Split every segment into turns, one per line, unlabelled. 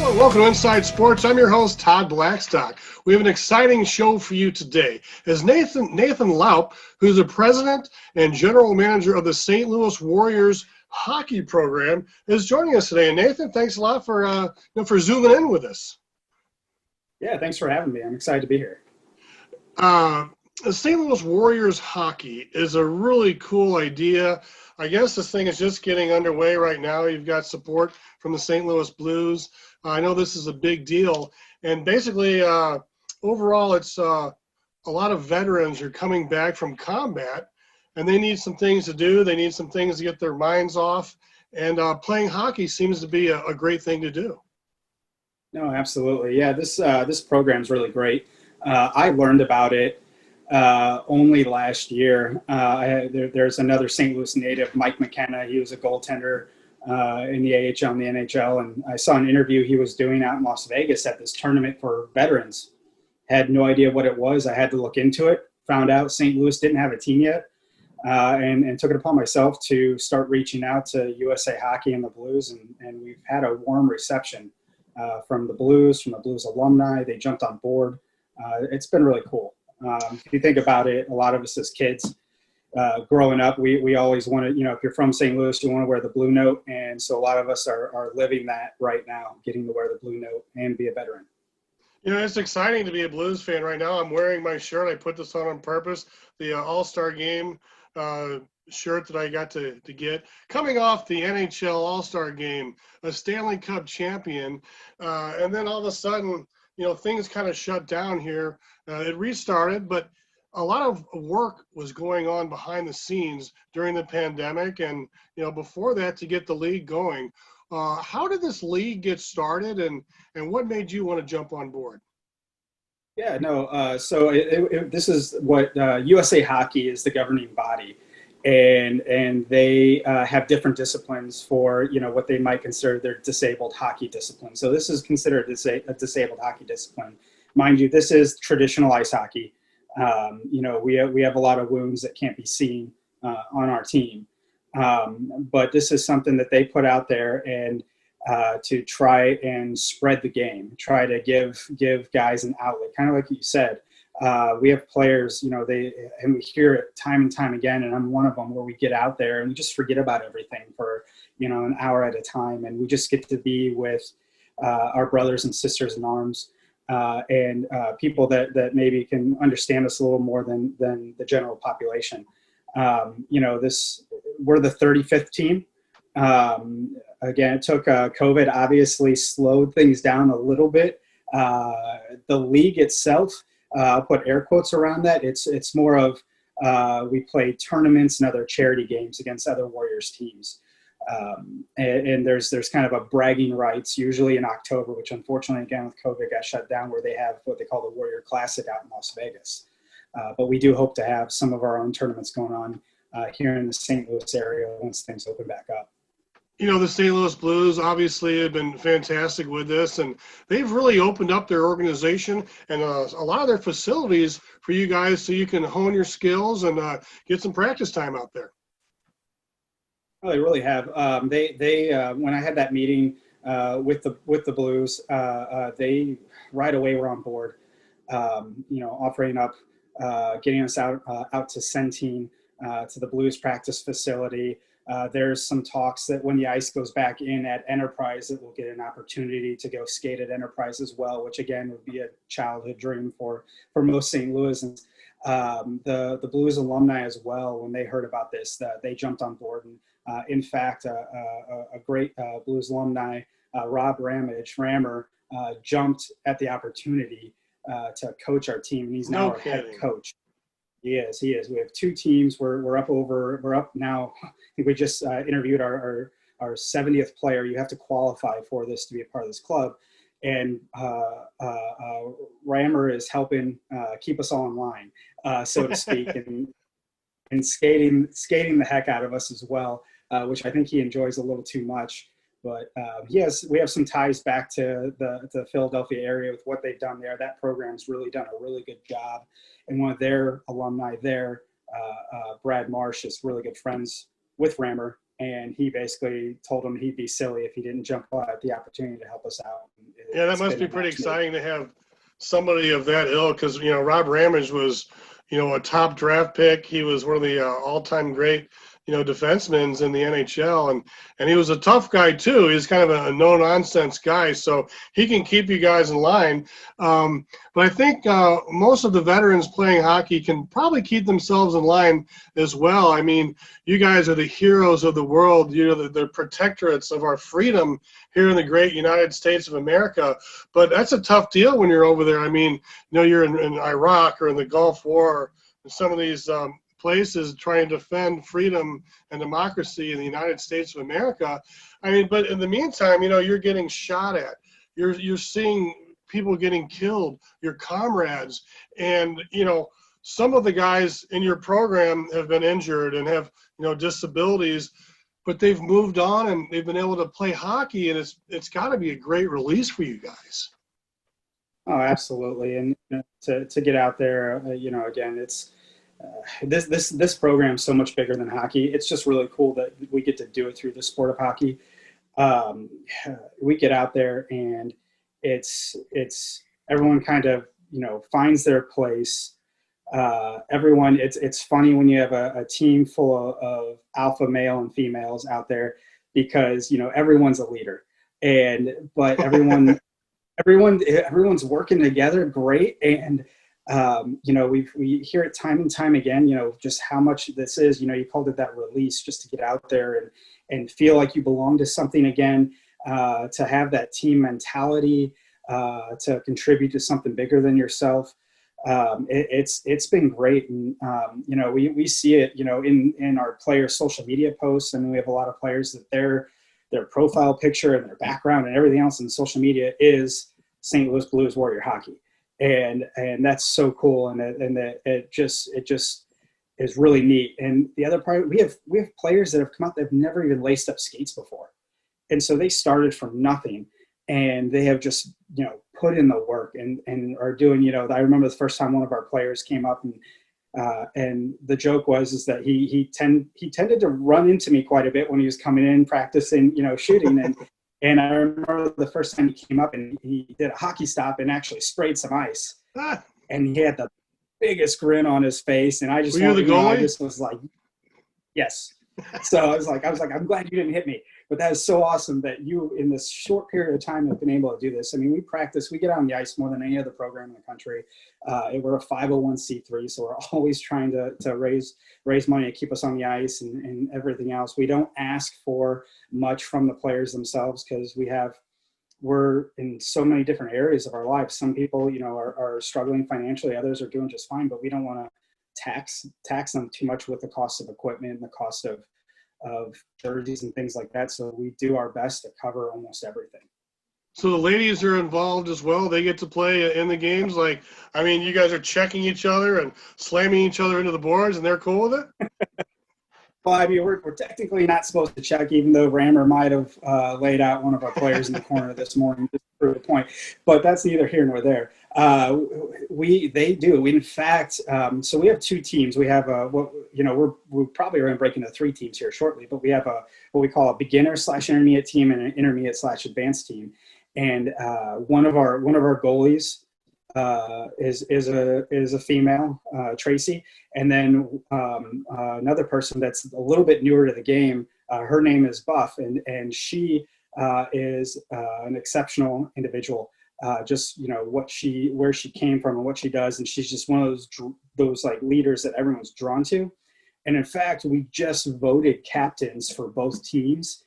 Welcome to Inside Sports. I'm your host, Todd Blackstock. We have an exciting show for you today. As Nathan Laupp, who's the president and general manager of the St. Louis Warriors hockey program, is joining us today. And Nathan, thanks a lot for zooming in with us.
Yeah, thanks for having me. I'm excited to be here.
The St. Louis Warriors hockey is a really cool idea. I guess this thing is just getting underway right now. You've got support from the St. Louis Blues. I know this is a big deal. And basically, overall, it's a lot of veterans are coming back from combat, and they need some things to do. They need some things to get their minds off. And playing hockey seems to be a great thing to do.
No, absolutely. Yeah, this program is really great. I learned about it only last year. There's another St. Louis native, Mike McKenna. He was a goaltender in the AHL and the NHL, and I saw an interview he was doing out in Las Vegas at this tournament for veterans. Had no idea what it was. I had to look into it. Found out St. Louis didn't have a team yet, and took it upon myself to start reaching out to USA Hockey and the Blues, and we've had a warm reception from the Blues alumni. They jumped on board. It's been really cool. If you think about it, a lot of us as kids growing up, we always want to, if you're from St. Louis, you want to wear the blue note. And so a lot of us are living that right now, getting to wear the blue note and be a veteran.
It's exciting to be a Blues fan right now. I'm wearing my shirt. I put this on purpose, the All-Star Game shirt that I got to get. Coming off the NHL All-Star Game, a Stanley Cup champion, and then all of a sudden, things kind of shut down here. It restarted, but a lot of work was going on behind the scenes during the pandemic and, before that to get the league going. How did this league get started and what made you want to jump on board?
Yeah, no. So this is what USA Hockey is, the governing body. And they have different disciplines for, what they might consider their disabled hockey discipline. So this is considered a disabled hockey discipline. Mind you, this is traditional ice hockey. We have a lot of wounds that can't be seen on our team. But this is something that they put out there and to try and spread the game, try to give guys an outlet, kind of like you said. We have players, and we hear it time and time again, and I'm one of them, where we get out there and we just forget about everything for, an hour at a time, and we just get to be with our brothers and sisters in arms and people that maybe can understand us a little more than the general population. We're the 35th team. Again, it took COVID obviously slowed things down a little bit. The league itself, I'll put air quotes around that. It's more of we play tournaments and other charity games against other Warriors teams. And there's kind of a bragging rights, usually in October, which unfortunately, again, with COVID got shut down, where they have what they call the Warrior Classic out in Las Vegas. But we do hope to have some of our own tournaments going on here in the St. Louis area once things open back up.
The St. Louis Blues obviously have been fantastic with this, and they've really opened up their organization and a lot of their facilities for you guys so you can hone your skills and get some practice time out there.
Well, they really have. They when I had that meeting with the Blues, they right away were on board. Offering up, getting us out to Centene, to the Blues practice facility. There's some talks that when the ice goes back in at Enterprise, that we'll get an opportunity to go skate at Enterprise as well, which again would be a childhood dream for most St. Louisans. The Blues alumni as well, when they heard about this, they jumped on board. And in fact, a great Blues alumni, Rob Rammer, jumped at the opportunity to coach our team, and he's now our head coach. He is. We have two teams. We're up now. I think we just interviewed our 70th player. You have to qualify for this to be a part of this club. And Rammer is helping keep us all in line, so to speak, and skating the heck out of us as well, which I think he enjoys a little too much. But we have some ties back to the Philadelphia area with what they've done there. That program's really done a really good job. And one of their alumni there, Brad Marsh, is really good friends with Rammer. And he basically told him he'd be silly if he didn't jump at the opportunity to help us out.
Yeah, that
it's
must
been
be
a
pretty
match made.
exciting to have somebody of that ilk, because Rob Ramage was a top draft pick. He was one of the all-time great defensemen in the NHL, and he was a tough guy too. He's kind of a no-nonsense guy, so he can keep you guys in line. But I think most of the veterans playing hockey can probably keep themselves in line as well. I mean, you guys are the heroes of the world. The protectorates of our freedom here in the great United States of America. But that's a tough deal when you're over there. I mean, you're in Iraq or in the Gulf War, and some of these places trying to defend freedom and democracy in the United States of America. I mean, but in the meantime, you're getting shot at. You're seeing people getting killed, your comrades, and some of the guys in your program have been injured and have disabilities, but they've moved on and they've been able to play hockey, and it's got to be a great release for you guys.
Oh, absolutely. And to get out there, again, it's this program is so much bigger than hockey. It's just really cool that we get to do it through the sport of hockey. We get out there and it's everyone kind of finds their place. Everyone, it's funny when you have a team full of alpha male and females out there, because everyone's a leader, but everyone's working together great. And we hear it time and time again, just how much this is, you called it that release, just to get out there and feel like you belong to something again, to have that team mentality, to contribute to something bigger than yourself. It's been great. And we see it in our players' social media posts, and we have a lot of players that their profile picture and their background and everything else in social media is St. Louis Blues Warrior Hockey. And that's so cool. And it just is really neat. And the other part, we have players that have come out that have never even laced up skates before. And so they started from nothing, and they have just, put in the work and are doing, I remember the first time one of our players came up, and the joke was that he tended to run into me quite a bit when he was coming in practicing, shooting. And I remember the first time he came up and he did a hockey stop and actually sprayed some ice. And he had the biggest grin on his face. And I just,
Were you the goalie?
I just was like, yes. So I was like, I'm glad you didn't hit me. But that is so awesome that you, in this short period of time, have been able to do this. I mean, we practice, we get on the ice more than any other program in the country. We're a 501c3, so we're always trying to raise money to keep us on the ice and everything else. We don't ask for much from the players themselves, because we're in so many different areas of our lives. Some people, are struggling financially, others are doing just fine, but we don't want to tax them too much with the cost of equipment and the cost of jerseys and things like that. So we do our best to cover almost everything.
So the ladies are involved as well. They get to play in the games. You guys are checking each other and slamming each other into the boards, and they're cool with it?
Well, we're technically not supposed to check, even though Rammer might have laid out one of our players in the corner this morning just to prove a point. But that's neither here nor there. They do. In fact, so we have two teams. We have we probably are going to break into three teams here shortly. But we have what we call a beginner/intermediate team and an intermediate/advanced team. And one of our goalies is a female, Tracy, and then another person that's a little bit newer to the game. Her name is Buff, and she is an exceptional individual. Just where she came from and what she does, and she's just one of those like leaders that everyone's drawn to. And in fact, we just voted captains for both teams.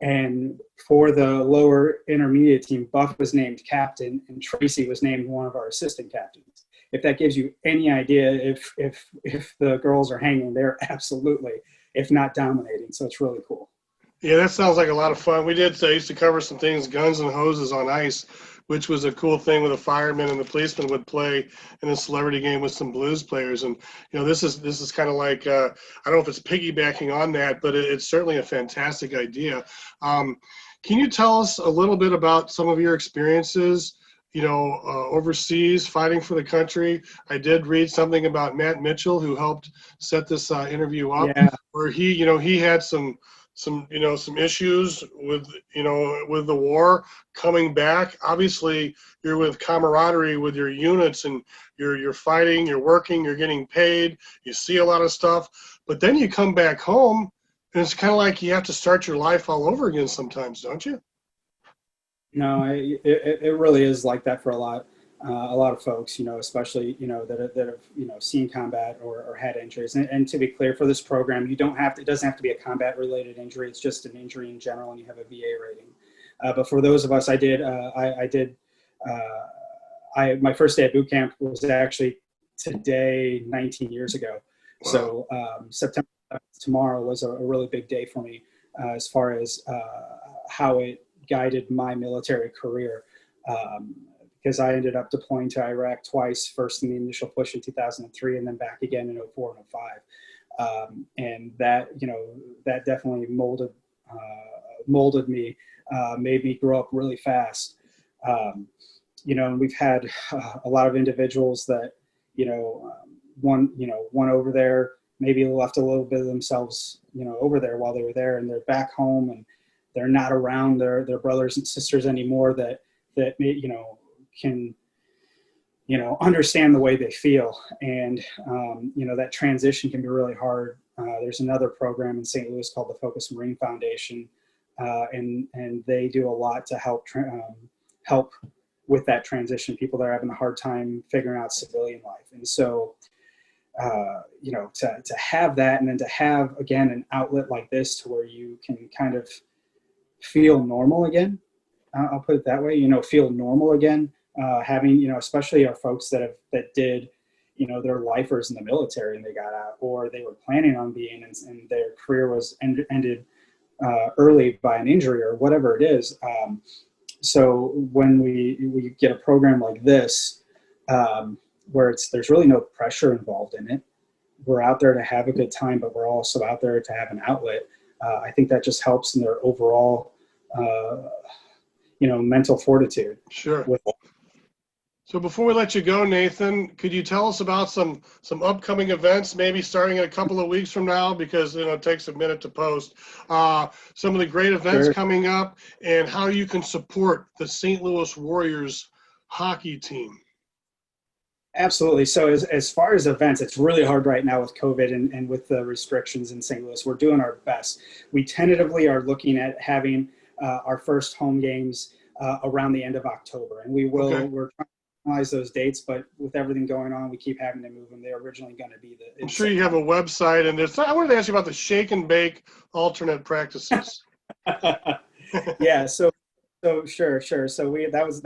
And for the lower intermediate team, Buff was named captain and Tracy was named one of our assistant captains. If that gives you any idea, if the girls are hanging, they're absolutely, if not dominating. So it's really cool.
Yeah, that sounds like a lot of fun. I used to cover some things, guns and hoses on ice, which was a cool thing where the firemen and the policemen would play in a celebrity game with some Blues players. And, this is kind of like, I don't know if it's piggybacking on that, but it's certainly a fantastic idea. Can you tell us a little bit about some of your experiences, overseas fighting for the country? I did read something about Matt Mitchell, who helped set this interview up, where he had some some issues with with the war coming back. Obviously, you're with camaraderie with your units, and you're fighting, you're working, you're getting paid, you see a lot of stuff, but then you come back home, and it's kind of like you have to start your life all over again sometimes, don't you?
No, it really is like that for a lot of folks, especially, that have, seen combat or had injuries. And to be clear, for this program, it doesn't have to be a combat related injury. It's just an injury in general, and you have a VA rating. But for those of us, my first day at boot camp was actually today, 19 years ago.
Wow.
So September tomorrow was a really big day for me as far as how it guided my military career, because I ended up deploying to Iraq twice, first in the initial push in 2003 and then back again in 04 and 05. And that, that definitely molded me, made me grow up really fast. And we've had a lot of individuals that, one over there, maybe left a little bit of themselves, over there while they were there, and they're back home and they're not around their brothers and sisters anymore that can, understand the way they feel. And, that transition can be really hard. There's another program in St. Louis called the Focus Marine Foundation. And they do a lot to help with that transition, people that are having a hard time figuring out civilian life. And so, to have that, and then to have, again, an outlet like this to where you can kind of feel normal again. I'll put it that way, feel normal again. Having, especially our folks that did, their lifers in the military and they got out, or they were planning on being, and their career was ended early by an injury or whatever it is. So when we get a program like this, where there's really no pressure involved in it, we're out there to have a good time, but we're also out there to have an outlet. I think that just helps in their overall, mental fortitude.
Sure. So before we let you go, Nathan, could you tell us about some upcoming events, maybe starting in a couple of weeks from now, because it takes a minute to post, some of the great events coming up, and how you can support the St. Louis Warriors hockey team?
Absolutely. So as far as events, it's really hard right now with COVID and with the restrictions in St. Louis. We're doing our best. We tentatively are looking at having our first home games around the end of October, and we will. Okay. We're trying to finalize those dates, but with everything going on, we keep having to move them. They're originally going to be
I'm sure you have a website, and I wanted to ask you about the shake and bake alternate practices.
Yeah. So sure. So that was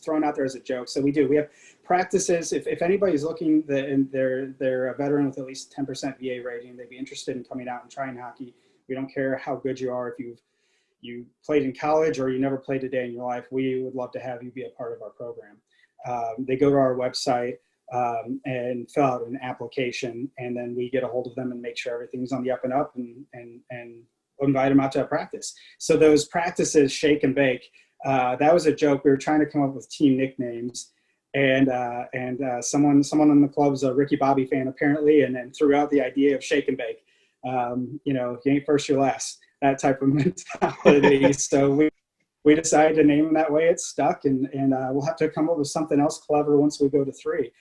thrown out there as a joke. So we have practices. If anybody's looking and they're a veteran with at least 10% VA rating, they'd be interested in coming out and trying hockey. We don't care how good you are. If you played in college or you never played a day in your life, we would love to have you be a part of our program. They go to our website and fill out an application, and then we get a hold of them and make sure everything's on the up and up, and invite them out to a practice. So those practices, shake and bake, that was a joke. We were trying to come up with team nicknames, and someone in the club's a Ricky Bobby fan apparently, and then threw out the idea of shake and bake. You ain't first, you're last, that type of mentality. So we decided to name them that way. It's stuck, and we'll have to come up with something else clever once we go to 3.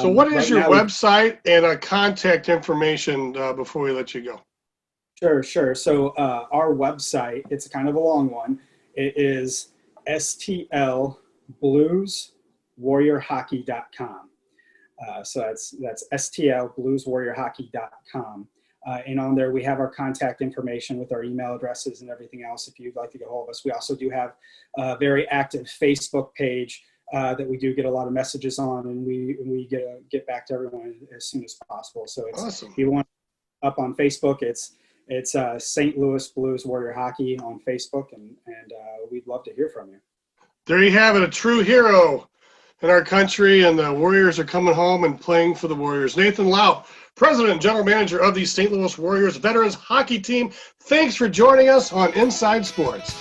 So what is your website and contact information before we let you go?
Sure. So our website, it's kind of a long one. It is stlblueswarriorhockey.com. So that's stlblueswarriorhockey.com. And on there, we have our contact information with our email addresses and everything else if you'd like to get a hold of us. We also do have a very active Facebook page that we do get a lot of messages on, and we get back to everyone as soon as possible. So it's awesome. If you want up on Facebook, it's St. Louis Blues Warrior Hockey on Facebook, and we'd love to hear from you.
There you have it, a true hero in our country, and the Warriors are coming home and playing for the Warriors. Nathan Laupp, President and General Manager of the St. Louis Warriors Veterans Hockey Team, thanks for joining us on Inside Sports.